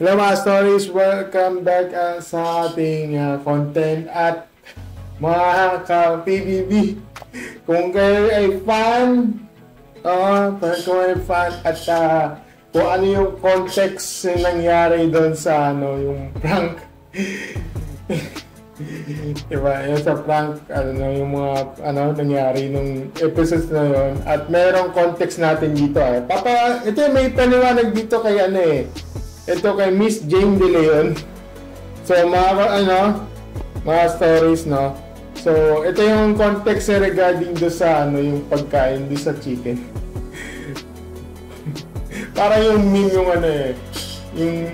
Hello mga stories, welcome back sa ating content at mga ka-PBB. Kung kayo ay fan, kung ay fan at kung ano yung context yung nangyari doon sa yung prank. Diba? Yung sa prank, yung mga nangyari nung episodes na yun. At merong context natin dito ito may paliwanag dito kay ito kay Miss Jane De Leon. So mga stories, no? So ito yung context regarding do sa yung pagkain do sa chicken. Para yung meme yung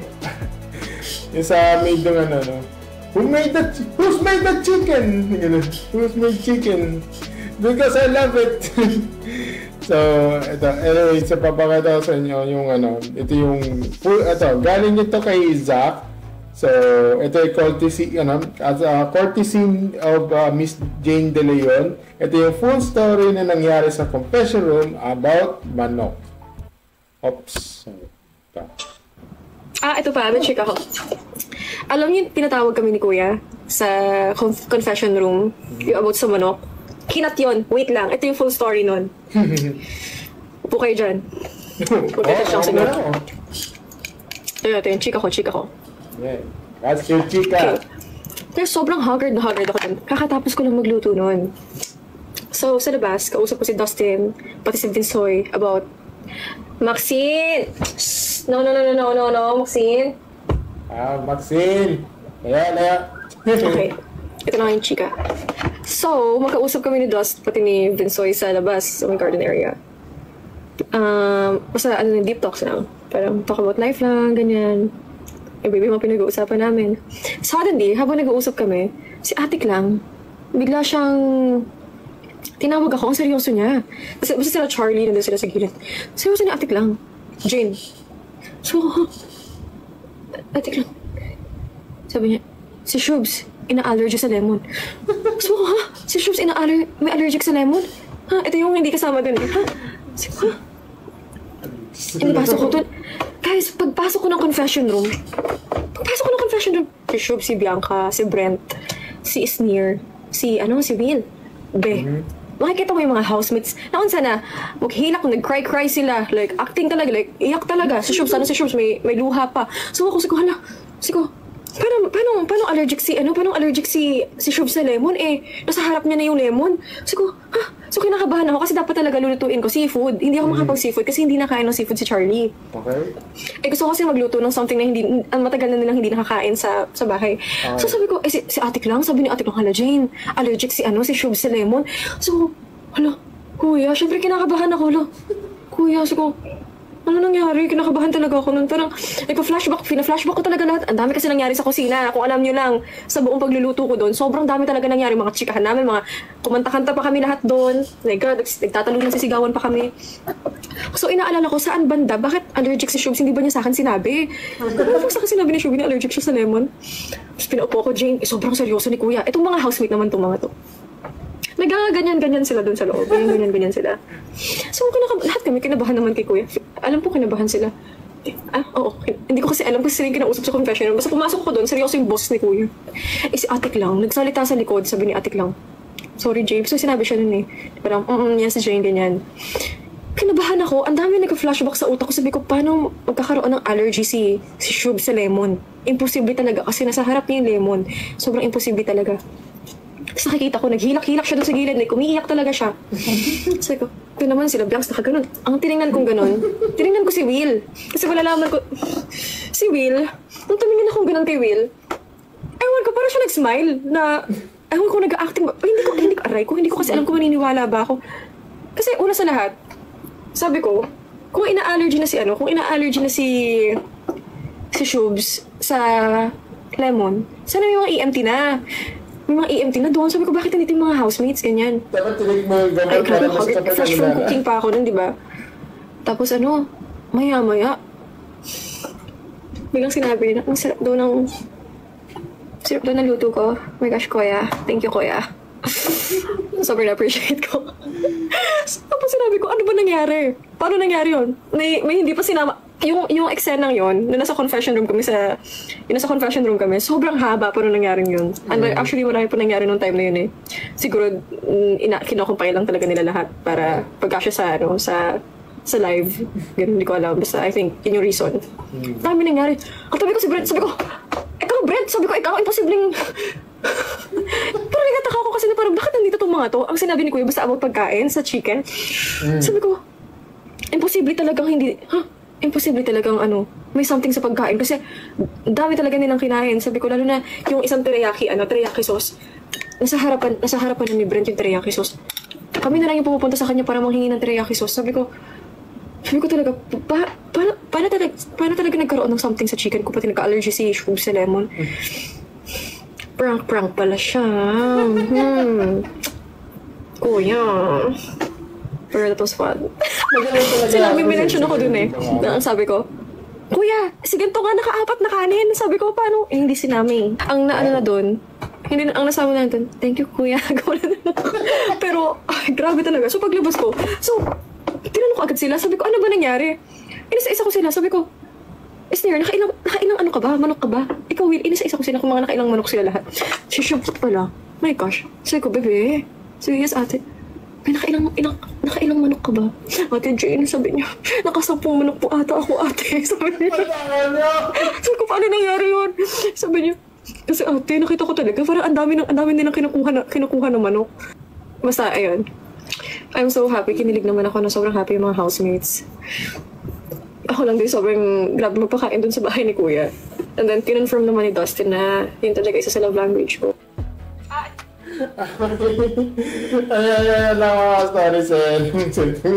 yung sa made yung no? Who's made the chicken? Who's made chicken? Because I love it. So, anyway, papakita ko sa inyo yung ito yung galing ito kay Zach. So, ito ay courtesy, as a courtesy of Miss Jane De Leon. Ito yung full story na nangyari sa confession room about manok. Oops. Ito pa, may check ako. Alam niyo, pinatawag kami ni Kuya sa confession room yung about sa manok. Kinat yun. Wait lang. Ito yung full story nun. Upo kayo dyan. Magkatouch lang sa inyo. Ito yung chika ko. Yeah. That's your chika. Okay. Kaya sobrang haggard na haggard ako dun. Kakatapos ko lang magluto nun. So, sa labas, kausap ko si Dustin, pati si Vinsoy, about Maxine! No, Maxine. Maxine! Ayan. Okay. Ito na yung chika. So, magkausap kami ni Dust, pati ni Vinsoy sa labas, sa may garden area. Basta, deep talks lang. Parang talk about life lang, ganyan. Yung baby mga pinag-uusapan namin. Suddenly, habang nag-uusap kami, si Atik lang, bigla siyang tinawag ako, ang seryoso niya. Basta sila Charlie, nandun sila sa gilid. Seryoso ni Atik lang. Jane. So, Atik lang. Sabi niya, si Shubs, ina-allergy sa lemon. So, si Shubs may allergic sa lemon? Ito yung hindi kasama dun eh. Sabi ko, inipasok ko dun. Guys, pagpasok ko ng confession room, si Shubs, si Bianca, si Brent, si Isnir, si Will, makikita mo yung mga housemates. Naunsa na, maghilak, nag-cry sila. Like, acting talaga, like, iyak talaga. Si Shubs, may luha pa. So ako, paano allergic si Shubs sa lemon? Nasa harap niya na yung lemon. So kinakabahan ako kasi dapat talaga lulutuin ko seafood. Hindi ako makapag-seafood kasi hindi nakain ng seafood si Charlie. Okay. Gusto ko kasi magluto ng something na matagal na nilang hindi nakakain sa bahay. Okay. So sabi ko, si Atik lang, sabi ni Atik lang, hala Jane, allergic si Shubs sa lemon. So, Kuya, syempre kinakabahan ako, Kuya, so ano nangyari? Kinakabahan talaga ako nun. Parang, fina-flashback ko talaga lahat. Ang dami kasi nangyari sa kusina. Kung alam nyo lang, sa buong pagluluto ko doon, sobrang dami talaga nangyari. Mga chikahan namin, mga kumanta-kanta pa kami lahat doon. Nagtatalunan, sisigawan pa kami. So, inaalala ko, saan banda? Bakit allergic si Shubs? Hindi ba niya sa akin sinabi? Ano sa akin sinabi ni Shubs na allergic siya sa lemon? Tapos pinaupo ko, Jane, sobrang seryoso ni Kuya. Itong mga housemate naman itong mga to. Nagaganyan-ganyan sila doon sa loob. Ganyan sila. So, lahat kami kinabahan naman kay Kuya. Alam ko kinabahan sila. Oo. Hindi ko kasi alam kasi sila yung kinausap sa confession. Basta pumasok ko doon, seryoso yung boss ni Kuya. Si Atik lang, nagsalita sa likod, sabi ni Atik lang, sorry, James. So, sinabi siya nun eh. Parang, yan si Jane, ganyan. Kinabahan ako. Ang dami nag-flashback sa utak ko. Sabi ko, paano magkakaroon ng allergy si Shubs sa lemon? Imposible talaga kasi nasa harap niya yung lemon. Sobrang imposible talaga. Tapos nakikita ko, naghilak-hilak siya doon sa gilid. Like, umiiyak talaga siya. Sabi ko, ito naman sila, Blanks, nakaganon. Ang tinignan kong ganon, tinignan ko si Will. Kasi malalaman ko, si Will, nung tumingin akong ganon kay Will, ewan ko, parang siya nag-smile na, ewan ko, nag-acting ba? Hindi ko kasi alam kung maniniwala ba ako. Kasi una sa lahat, sabi ko, kung ina-allergy na si Shubs sa lemon, sana may mga EMT na. May mga EMT na doon. Sabi ko, bakit nandito yung mga housemates? Ganyan. Dapat tinig mo yung gamot para mas kapag fresh from cooking pa ako nun, di ba? Tapos maya-maya, biglang sinabi na, ang sarap doon ng luto ko. Oh my gosh, Kuya. Thank you, Kuya. Sobrang na-appreciate ko. Tapos sinabi ko, ano ba nangyari? Paano nangyari yun? May hindi pa sinama. yung eksenang yon na nasa confession room kami sobrang haba pa nung nangyaring yun. And actually, marami pa nangyari nung time na yun eh. Siguro, kinakumpay lang talaga nila lahat para pagkasya sa live. Ganun, hindi ko alam. Basta, I think, yun yung reason. Dami nangyari. Ang tabi ko si Brent, sabi ko, ikaw, imposibleng... Pero nagtataka ko kasi na parang, bakit nandito itong mga to? Ang sinabi ni Kuya, basta about pagkain sa chicken. Sabi ko, imposible talagang may something sa pagkain kasi dami talaga nilang kinain. Sabi ko, lalo na yung isang teriyaki sauce. Nasa harapan ni Brent yung teriyaki sauce. Kami na lang yung pumupunta sa kanya para manghingi ng teriyaki sauce. Sabi ko talaga, paano talaga nagkaroon ng something sa chicken ko pati nagka-allergy si Shubs sa lemon? Prank pala siya. Kuya. Pero that was fun. Sinabi, minention ako dun eh. Ang sabi ko, Kuya, sige to nga naka-4 na kanin. Sabi ko, paano? Hindi sinami. Ang naano na dun, ang nasabi na dun, thank you Kuya. Pero, grabe talaga. So paglabas ko, tinanong ko agad sila. Sabi ko, ano ba nangyari? Inisa-isa ko sila. Sabi ko, Esner, nakailang ano ka ba? Manok ka ba? Ikaw, Will, inisa-isa ko sila kung mga nakailang manok sila lahat. Si Shub pala. My gosh. Sabi ko, bebe. Sabi, yes, ate. May nakailang manok ka ba? Ate Jane, sabi niya, nakasampung manok po ata ako, ate. Sabi niya. Sabi ko, paano nangyari yun? Sabi niya, kasi ate, nakita ko talaga, parang ang dami nilang kinukuha ng manok. Basta, ayun. I'm so happy. Kinilig naman ako na sobrang happy yung mga housemates. Ako lang din sobrang grabe magpakain dun sa bahay ni Kuya. And then, kinonfirm naman ni Dustin na yun talaga isa sa love language ko. Ayan lang mga story sa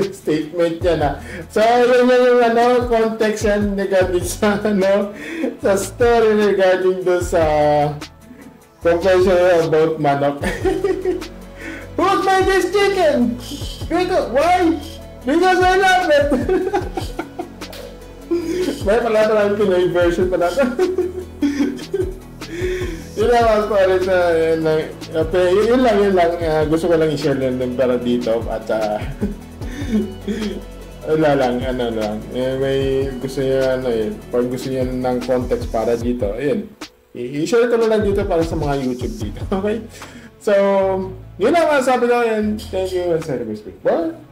statement niya na. So, yun yung context yan regarding sa sa story regarding doon sa confession about manok. Who made this chicken? Why? Because I love it! May pala naman Pinoy version pala. Yun lang para sa yun lang gusto ko lang i-share din para dito at wala lang may gusto niya pag gusto niya ng context para dito ayun i-share ko na lang dito para sa mga YouTube dito. Okay, so yun lang masasabi ko and thank you and celebrate. Bye.